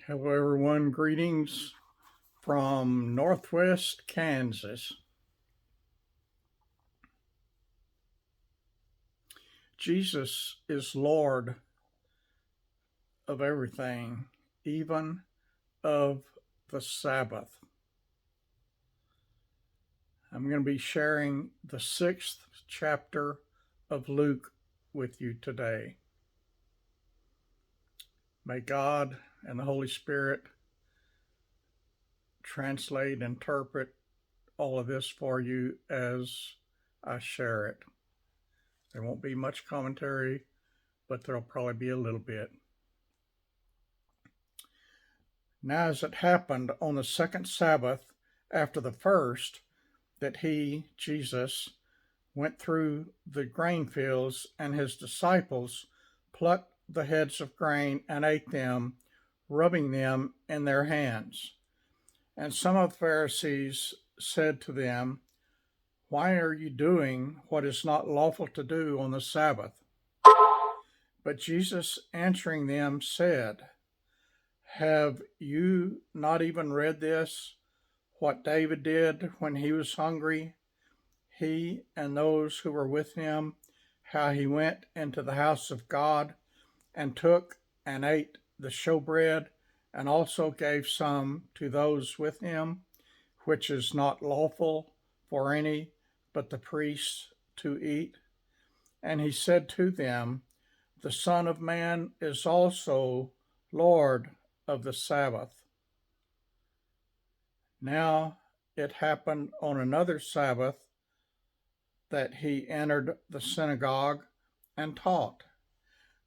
Hello, everyone. Greetings from Northwest Kansas. Jesus is Lord of everything, even of the Sabbath. I'm going to be sharing the 6th chapter of Luke with you today. May God and the Holy Spirit translate, interpret all of this for you as I share it. There won't be much commentary, but there'll probably be a little bit. Now as it happened on the second Sabbath after the first, that he, Jesus, went through the grain fields, and his disciples plucked the heads of grain and ate them, rubbing them in their hands. And some of the Pharisees said to them, "Why are you doing what is not lawful to do on the Sabbath?" But Jesus answering them said, "Have you not even read this, what David did when he was hungry, he and those who were with him, how he went into the house of God and took and ate the showbread, and also gave some to those with him, which is not lawful for any but the priests to eat? And he said to them, The Son of Man is also Lord of the Sabbath." Now it happened on another Sabbath that he entered the synagogue and taught.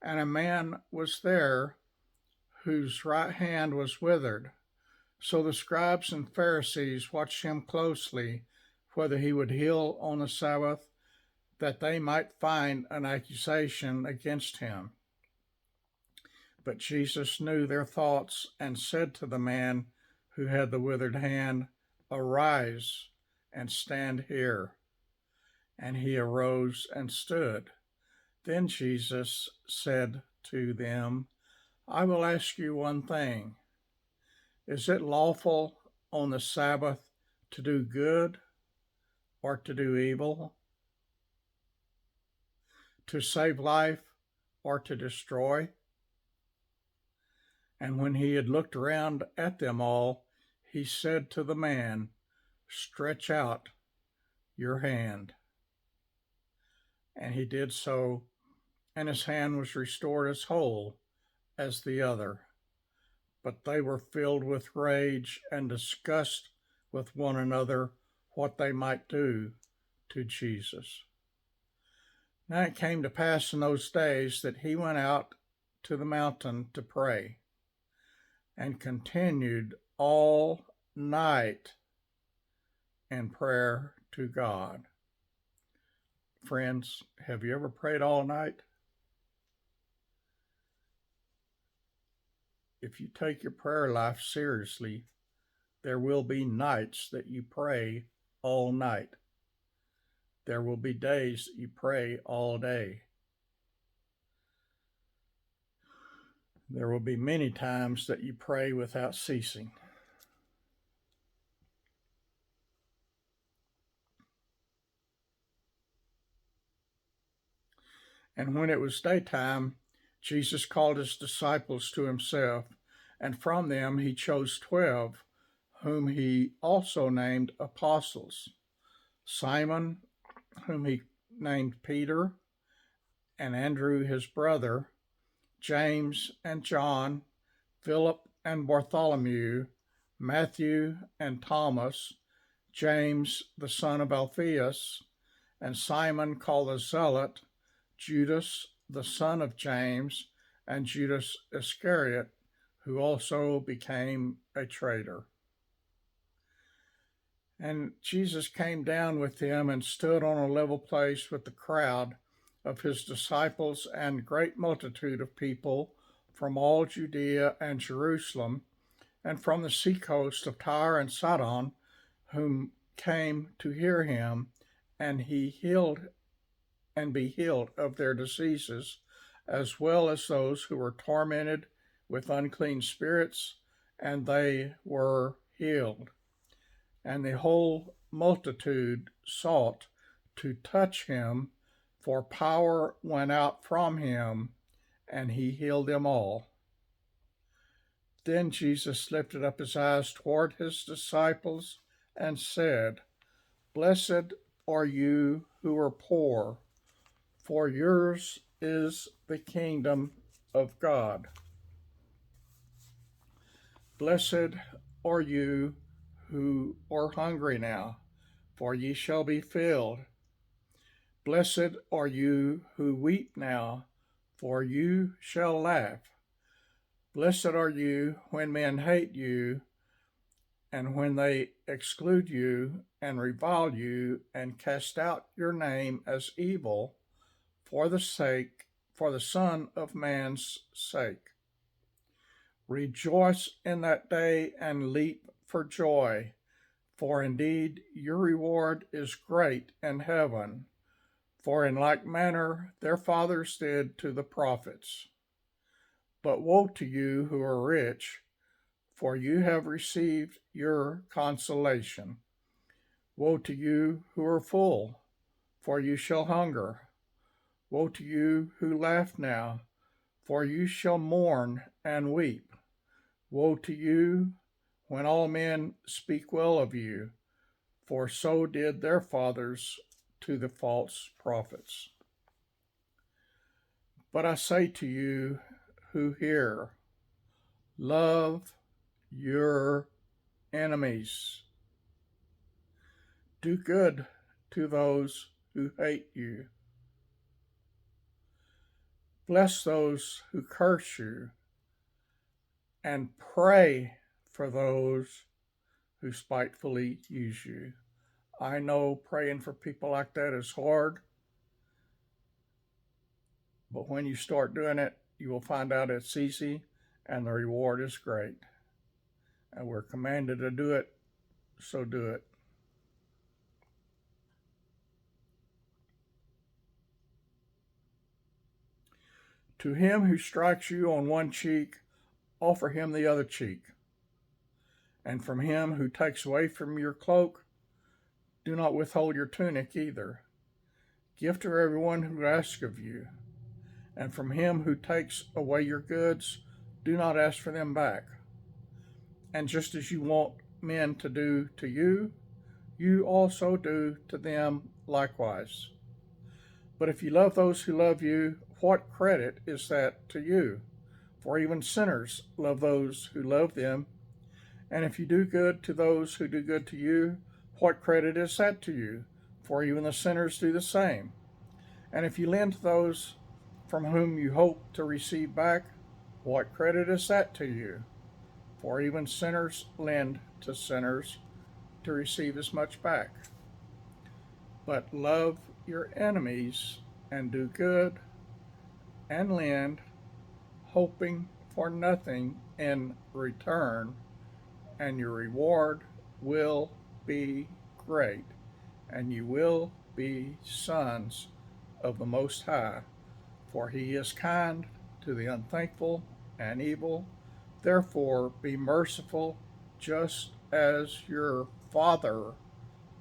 And a man was there whose right hand was withered. So the scribes and Pharisees watched him closely, whether he would heal on the Sabbath, that they might find an accusation against him. But Jesus knew their thoughts and said to the man who had the withered hand, "Arise and stand here." And he arose and stood. Then Jesus said to them, "I will ask you one thing. Is it lawful on the Sabbath to do good or to do evil? To save life or to destroy?" And when he had looked around at them all, he said to the man, "Stretch out your hand." And he did so, and his hand was restored as whole as the other. But they were filled with rage and discussed with one another what they might do to Jesus. Now it came to pass in those days that he went out to the mountain to pray, and continued all night in prayer to God. Friends, have you ever prayed all night? If you take your prayer life seriously, there will be nights that you pray all night. There will be days that you pray all day. There will be many times that you pray without ceasing. And when it was daytime, Jesus called his disciples to himself, and from them he chose 12, whom he also named apostles: Simon, whom he named Peter, and Andrew his brother, James and John, Philip and Bartholomew, Matthew and Thomas, James the son of Alphaeus, and Simon called the Zealot, Judas the son of James, and Judas Iscariot, who also became a traitor. And Jesus came down with them and stood on a level place with the crowd of his disciples and great multitude of people from all Judea and Jerusalem, and from the seacoast of Tyre and Sidon, whom came to hear him, and he healed and be healed of their diseases, as well as those who were tormented with unclean spirits, and they were healed. And the whole multitude sought to touch him, for power went out from him, and he healed them all. Then Jesus lifted up his eyes toward his disciples and said, Blessed are you who are poor, for yours is the kingdom of God. Blessed are you who are hungry now, for ye shall be filled. Blessed are you who weep now, for you shall laugh. Blessed are you when men hate you, and when they exclude you, and revile you, and cast out your name as evil, for the Son of Man's sake. Rejoice in that day and leap for joy, for indeed your reward is great in heaven. For in like manner their fathers did to the prophets. But woe to you who are rich, for you have received your consolation. Woe to you who are full, for you shall hunger. Woe to you who laugh now, for you shall mourn and weep. Woe to you when all men speak well of you, for so did their fathers to the false prophets. But I say to you who hear, love your enemies. Do good to those who hate you. Bless those who curse you, and pray for those who spitefully use you. I know praying for people like that is hard, but when you start doing it, you will find out it's easy and the reward is great. And we're commanded to do it, so do it. To him who strikes you on one cheek, offer him the other cheek. And from him who takes away from your cloak, do not withhold your tunic either. Give to everyone who asks of you. And from him who takes away your goods, do not ask for them back. And just as you want men to do to you, you also do to them likewise. But if you love those who love you, what credit is that to you? For even sinners love those who love them. And if you do good to those who do good to you, what credit is that to you? For even the sinners do the same. And if you lend to those from whom you hope to receive back, what credit is that to you? For even sinners lend to sinners to receive as much back. But love your enemies and do good and lend, hoping for nothing in return, and your reward will be great, and you will be sons of the Most High, for he is kind to the unthankful and evil. Therefore be merciful, just as your Father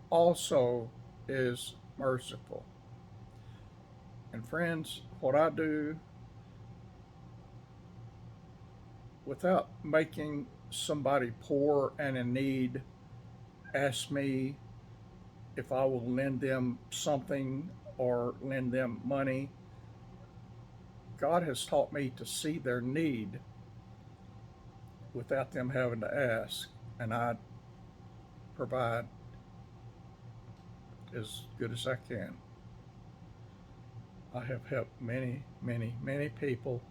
also is merciful. And friends, what I do without making somebody poor and in need ask me if I will lend them something or lend them money, God has taught me to see their need without them having to ask, and I provide as good as I can. I have helped many, many, many people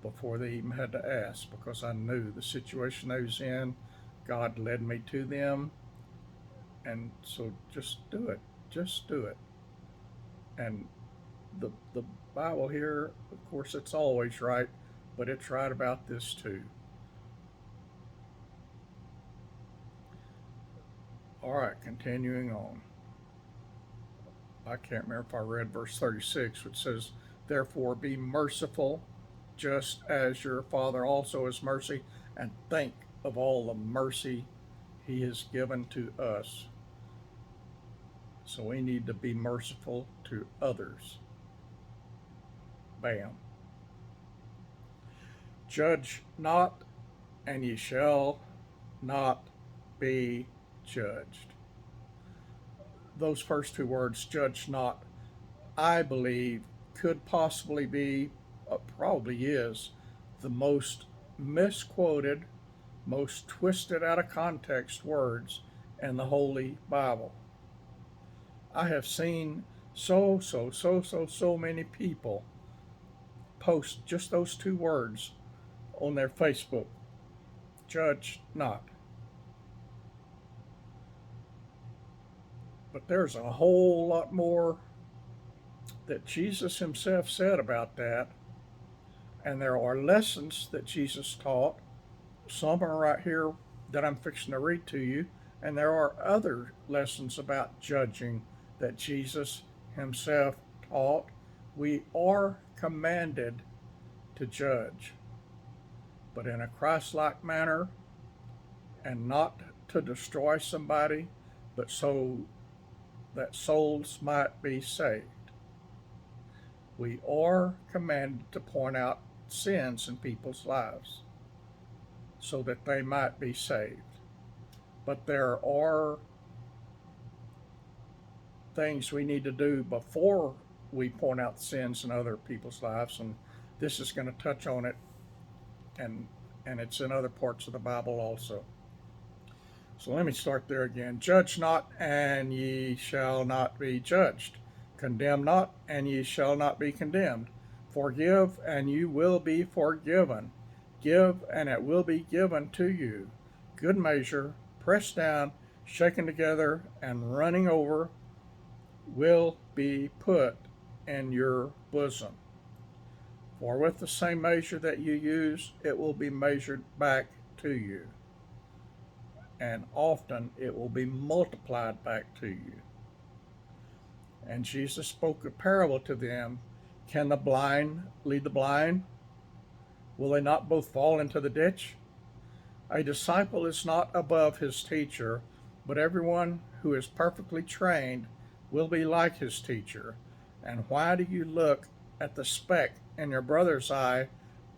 before they even had to ask, because I knew the situation they was in. God led me to them, and so just do it. Just do it. And the Bible here, of course, it's always right, but it's right about this too. All right, continuing on. I can't remember if I read verse 36, which says, Therefore be merciful just as your Father also is mercy, and think of all the mercy He has given to us. So we need to be merciful to others. Bam. Judge not, and ye shall not be judged. Those first two words, judge not, I believe could possibly be, probably is, the most misquoted, most twisted out of context words in the Holy Bible. I have seen so many people post just those two words on their Facebook. Judge not. But there's a whole lot more that Jesus himself said about that. And there are lessons that Jesus taught. Some are right here that I'm fixing to read to you. And there are other lessons about judging that Jesus himself taught. We are commanded to judge, but in a Christ-like manner, and not to destroy somebody, but so that souls might be saved. We are commanded to point out sins in people's lives so that they might be saved. But there are things we need to do before we point out sins in other people's lives, and this is going to touch on it, and it's in other parts of the Bible also. So let me start there again. Judge not, and ye shall not be judged. Condemn not, and ye shall not be condemned. Forgive, and you will be forgiven. Give, and it will be given to you. Good measure, pressed down, shaken together, and running over, will be put in your bosom. For with the same measure that you use, it will be measured back to you. And often it will be multiplied back to you. And Jesus spoke a parable to them. Can the blind lead the blind? Will they not both fall into the ditch? A disciple is not above his teacher, but everyone who is perfectly trained will be like his teacher. And why do you look at the speck in your brother's eye,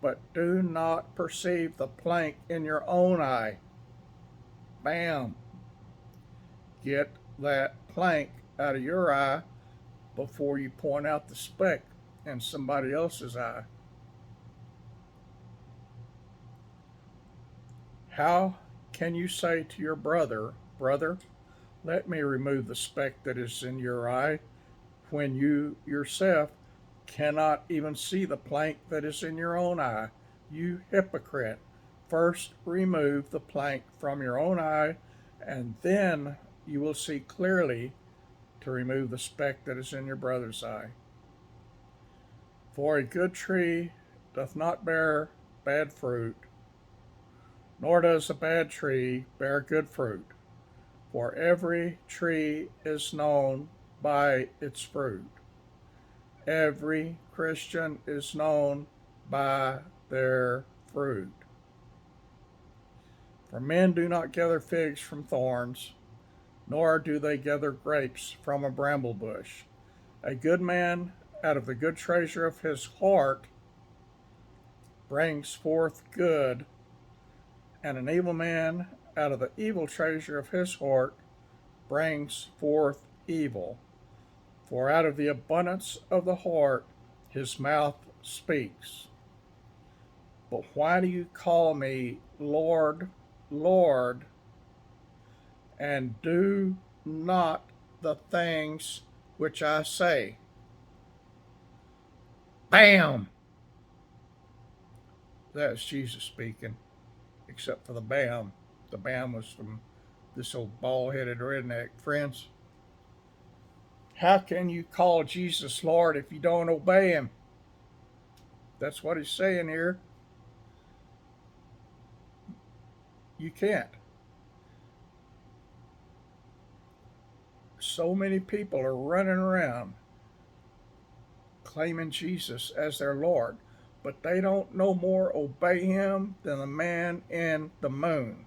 but do not perceive the plank in your own eye? Bam! Get that plank out of your eye before you point out the speck in somebody else's eye. How can you say to your brother, Brother, let me remove the speck that is in your eye, when you yourself cannot even see the plank that is in your own eye? You hypocrite! First remove the plank from your own eye, and then you will see clearly to remove the speck that is in your brother's eye. For a good tree doth not bear bad fruit, nor does a bad tree bear good fruit. For every tree is known by its fruit. Every Christian is known by their fruit. For men do not gather figs from thorns, nor do they gather grapes from a bramble bush. A good man out of the good treasure of his heart brings forth good, and an evil man out of the evil treasure of his heart brings forth evil. For out of the abundance of the heart his mouth speaks. But why do you call me Lord, Lord, and do not the things which I say? Bam! That's Jesus speaking, except for the bam. The bam was from this old bald-headed redneck. Friends, how can you call Jesus Lord if you don't obey him? That's what he's saying here. You can't. So many people are running around claiming Jesus as their Lord, but they don't no more obey him than the man in the moon.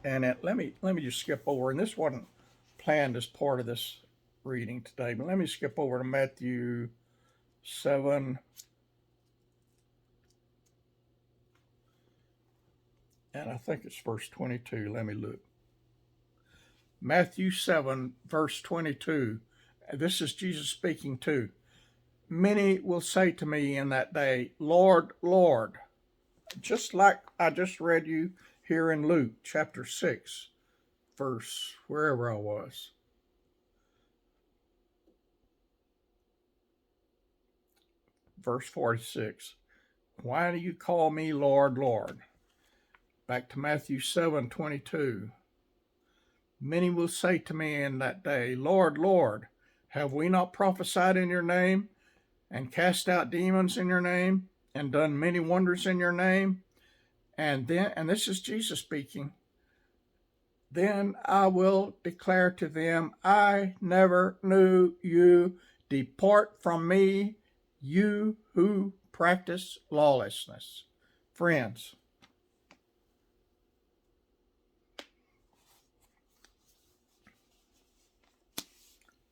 And let me just skip over, and this wasn't planned as part of this reading today, but let me skip over to Matthew 7, and I think it's verse 22. Let me look. Matthew 7, verse 22. This is Jesus speaking too. Many will say to me in that day, Lord, Lord, just like I just read you here in Luke chapter 6, verse wherever I was. Verse 46. Why do you call me Lord, Lord? Back to Matthew 7:22. Many will say to me in that day, Lord, Lord, have we not prophesied in your name, and cast out demons in your name, and done many wonders in your name? And this is Jesus speaking, then I will declare to them, I never knew you. Depart from me, you who practice lawlessness. Friends,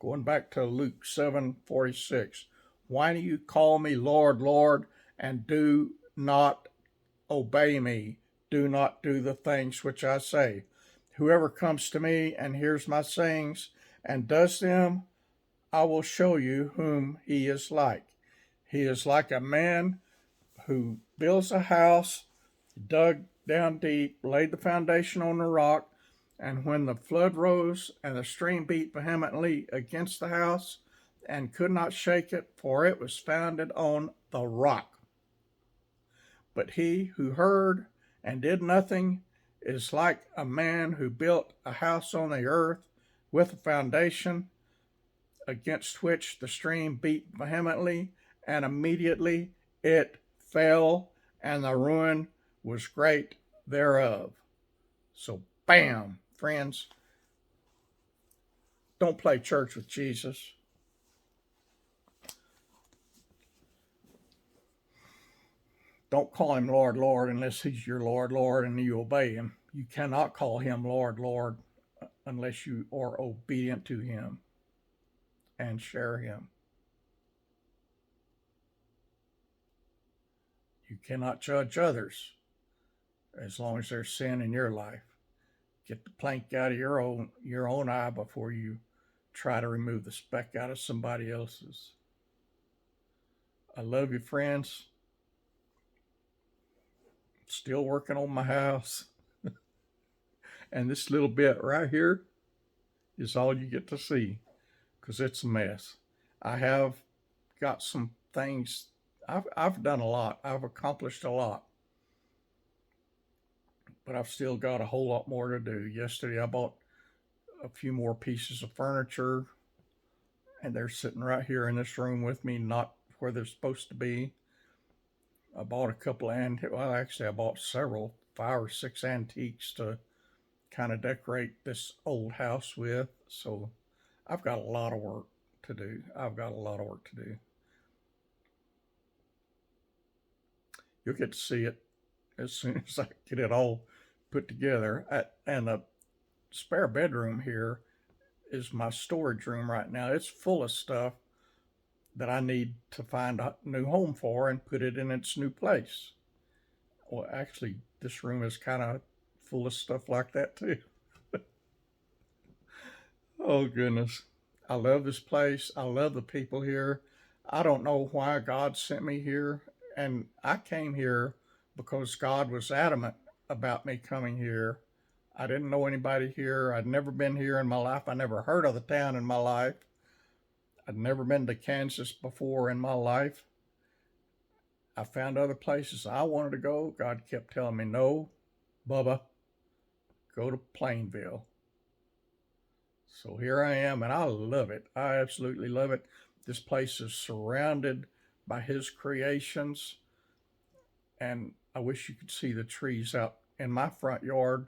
going back to Luke 7:46, why do you call me Lord, Lord, and do not obey me? Do not do the things which I say. Whoever comes to me and hears my sayings and does them, I will show you whom he is like. He is like a man who builds a house, dug down deep, laid the foundation on the rock, and when the flood rose and the stream beat vehemently against the house and could not shake it, for it was founded on the rock. But he who heard and did nothing is like a man who built a house on the earth with a foundation, against which the stream beat vehemently, and immediately it fell, and the ruin was great thereof. So, bam, friends, don't play church with Jesus. Don't call him Lord, Lord, unless he's your Lord, Lord, and you obey him. You cannot call him Lord, Lord, unless you are obedient to him and share him. You cannot judge others as long as there's sin in your life. Get the plank out of your own eye before you try to remove the speck out of somebody else's. I love you, friends. Still working on my house. And this little bit right here is all you get to see, because it's a mess. I have got some things. I've done a lot. I've accomplished a lot. But I've still got a whole lot more to do. Yesterday I bought a few more pieces of furniture, and they're sitting right here in this room with me, not where they're supposed to be. I bought a couple of I bought several, 5 or 6 antiques to kind of decorate this old house with. So I've got a lot of work to do. You'll get to see it as soon as I get it all put together. And the spare bedroom here is my storage room right now. It's full of stuff that I need to find a new home for and put it in its new place. Well, actually, this room is kind of full of stuff like that too. Oh, goodness. I love this place. I love the people here. I don't know why God sent me here. And I came here because God was adamant about me coming here. I didn't know anybody here. I'd never been here in my life. I never heard of the town in my life. I'd never been to Kansas before in my life. I found other places I wanted to go. God kept telling me, no, Bubba, go to Plainville. So here I am, and I love it. I absolutely love it. This place is surrounded by his creations, and I wish you could see the trees out in my front yard.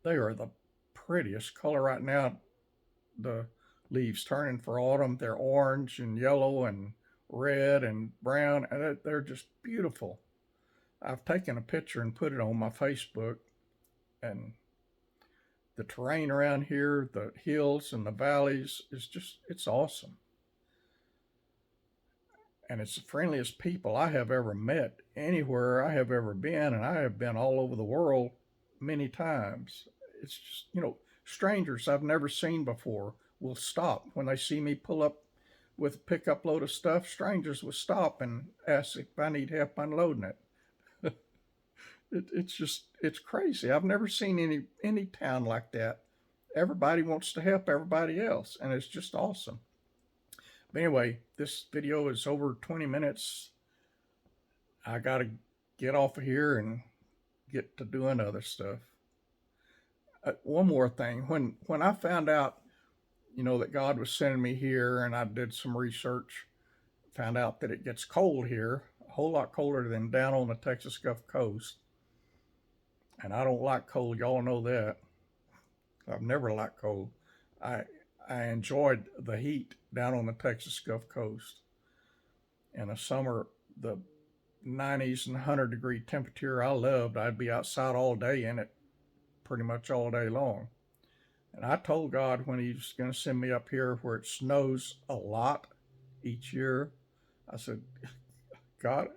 They are the prettiest color right now. The leaves turning for autumn. They're orange and yellow and red and brown, and they're just beautiful. I've taken a picture and put it on my Facebook, and the terrain around here, the hills and the valleys, is just, it's awesome. And it's the friendliest people I have ever met anywhere I have ever been, and I have been all over the world many times. It's just, strangers I've never seen before will stop when they see me pull up with a pickup load of stuff. Strangers will stop and ask if I need help unloading it. It's just, it's crazy. I've never seen any town like that. Everybody wants to help everybody else, and it's just awesome. But anyway, this video is over 20 minutes. I got to get off of here and get to doing other stuff. One more thing. When I found out, that God was sending me here, and I did some research, found out that it gets cold here, a whole lot colder than down on the Texas Gulf Coast. And I don't like cold. Y'all know that. I've never liked cold. I I enjoyed the heat down on the Texas Gulf Coast. In the summer, the 90s and 100-degree temperature I loved. I'd be outside all day in it, pretty much all day long. And I told God when He was going to send me up here where it snows a lot each year, I said, God,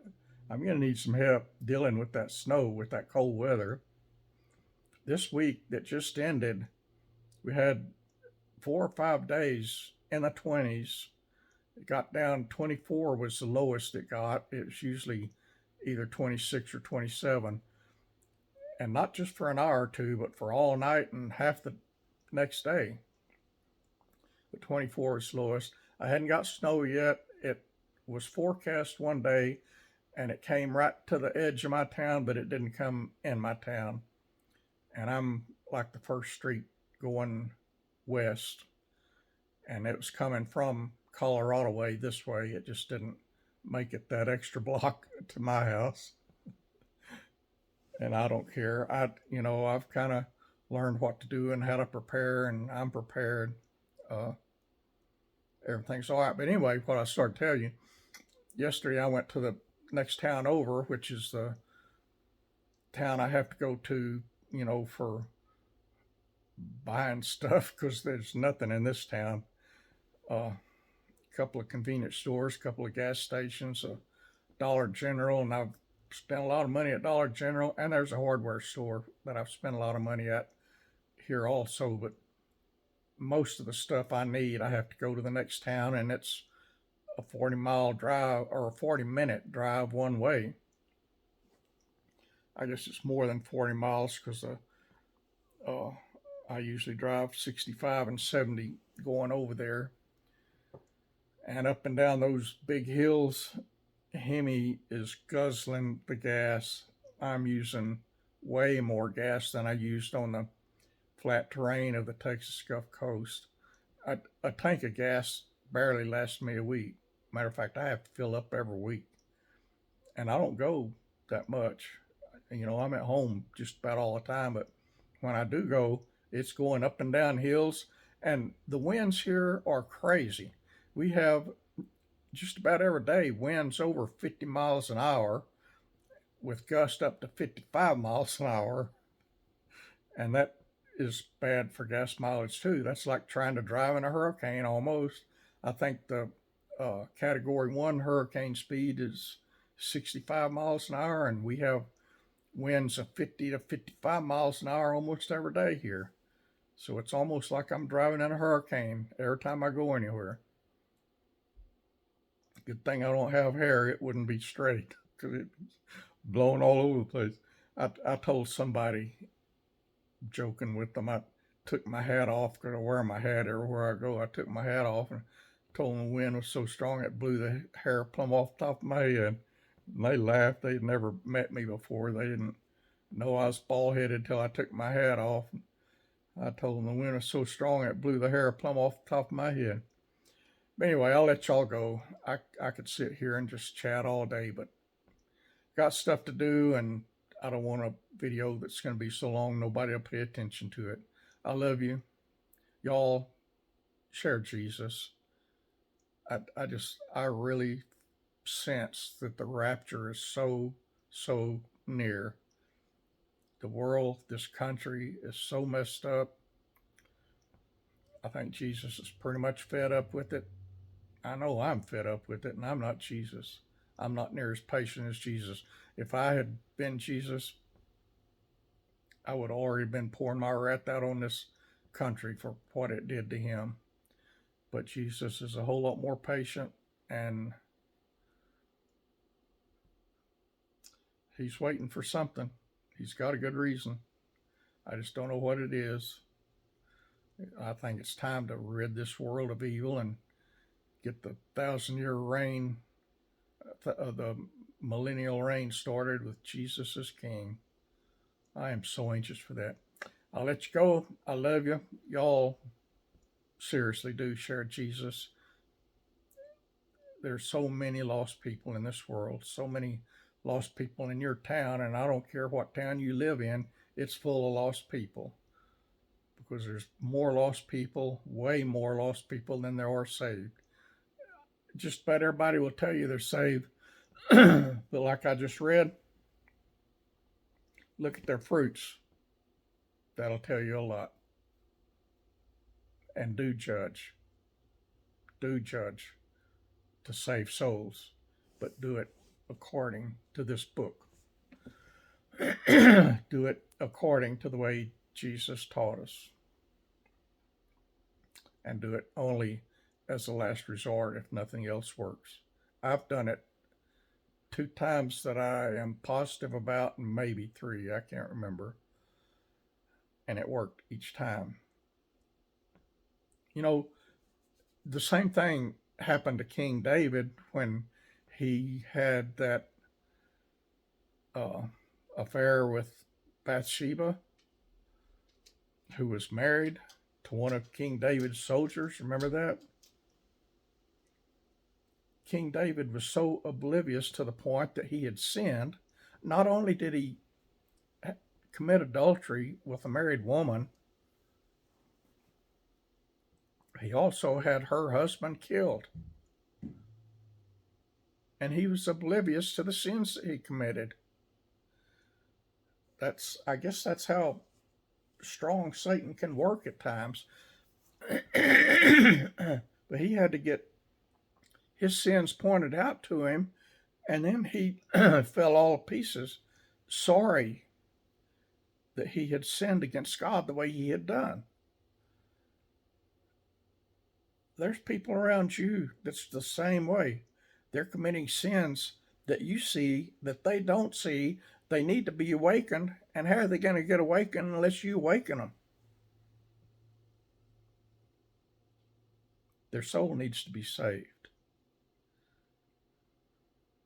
I'm going to need some help dealing with that snow, with that cold weather. This week that just ended, we had 4 or 5 days in the 20s. It got down, 24 was the lowest it got. It was usually either 26 or 27. And not just for an hour or two, but for all night and half the next day. The 24 is lowest. I hadn't got snow yet. It was forecast one day, and it came right to the edge of my town, but it didn't come in my town. And I'm like the first street going west, and it was coming from Colorado way this way. It just didn't make it that extra block to my house. And I don't care. I've kind of learned what to do and how to prepare, and I'm prepared. Everything's all right. But anyway, what I started to tell you, yesterday I went to the next town over, which is the town I have to go to, for buying stuff because there's nothing in this town. A couple of convenience stores, a couple of gas stations, a Dollar General, and I've spent a lot of money at Dollar General, and there's a hardware store that I've spent a lot of money at here also. But most of the stuff I need, I have to go to the next town, and it's a 40-mile drive or a 40-minute drive one way. I guess it's more than 40 miles because I usually drive 65 and 70 going over there. And up and down those big hills, Hemi is guzzling the gas. I'm using way more gas than I used on the flat terrain of the Texas Gulf Coast. A tank of gas barely lasts me a week. Matter of fact, I have to fill up every week. And I don't go that much. I'm at home just about all the time, but when I do go, it's going up and down hills, and the winds here are crazy. We have just about every day winds over 50 miles an hour with gusts up to 55 miles an hour, and that is bad for gas mileage too. That's like trying to drive in a hurricane almost. I think the Category 1 hurricane speed is 65 miles an hour, and we have winds of 50 to 55 miles an hour almost every day here. So it's almost like I'm driving in a hurricane every time I go anywhere. Good thing I don't have hair. It wouldn't be straight because it's blowing all over the place. I told somebody, joking with them, I took my hat off because I wear my hat everywhere I go. I took my hat off and told them the wind was so strong it blew the hair plumb off the top of my head. And they laughed. They'd never met me before. They didn't know I was bald headed till I took my hat off. I told them the wind was so strong it blew the hair plumb off the top of my head. But anyway, I'll let y'all go. I could sit here and just chat all day, but got stuff to do, and I don't want a video that's going to be so long nobody will pay attention to it. I love you. Y'all share Jesus. I really sense that the rapture is so near. The world, this country is so messed up. I think Jesus is pretty much fed up with it. I know I'm fed up with it, and I'm not Jesus. I'm not near as patient as Jesus. If I had been Jesus, I would have already been pouring my wrath out on this country for what it did to him. But Jesus is a whole lot more patient, and he's waiting for something. He's got a good reason. I just don't know what it is. I think it's time to rid this world of evil and get the 1,000-year reign, the millennial reign started with Jesus as King. I am so anxious for that. I'll let you go. I love you. Y'all seriously do share Jesus. There's so many lost people in this world, so many lost people in your town, and I don't care what town you live in, it's full of lost people. Because there's more lost people, way more lost people than there are saved. Just about everybody will tell you they're saved. But like I just read, look at their fruits. That'll tell you a lot. And do judge. Do judge to save souls, but do it according to this book. Do it according to the way Jesus taught us. And do it only as a last resort if nothing else works. I've done it 2 times that I am positive about, and maybe 3, I can't remember. And it worked each time. You know, the same thing happened to King David when he had that affair with Bathsheba, who was married to one of King David's soldiers. Remember that? King David was so oblivious to the point that he had sinned. Not only did he commit adultery with a married woman, he also had her husband killed. And he was oblivious to the sins that he committed. I guess that's how strong Satan can work at times. But he had to get his sins pointed out to him, and then he fell all to pieces, sorry that he had sinned against God the way he had done. There's people around you that's the same way. They're committing sins that you see that they don't see. They need to be awakened. And how are they going to get awakened unless you awaken them? Their soul needs to be saved.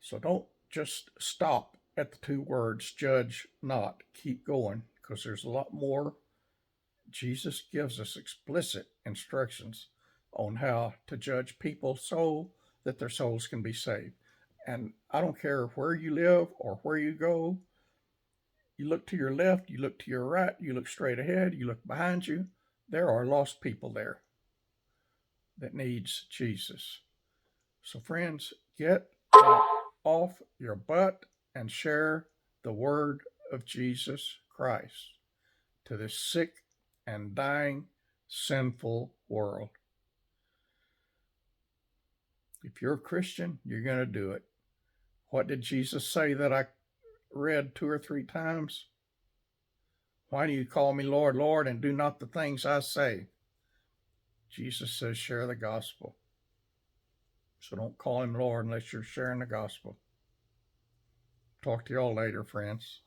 So don't just stop at the 2 words, judge not. Keep going, because there's a lot more. Jesus gives us explicit instructions on how to judge people so that their souls can be saved. And I don't care where you live or where you go. You look to your left, you look to your right, you look straight ahead, you look behind you. There are lost people there that needs Jesus. So friends, get off your butt and share the word of Jesus Christ to this sick and dying, sinful world. If you're a Christian, you're going to do it. What did Jesus say that I read 2 or 3 times? Why do you call me Lord, Lord, and do not the things I say? Jesus says, share the gospel. So don't call him Lord unless you're sharing the gospel. Talk to y'all later, friends.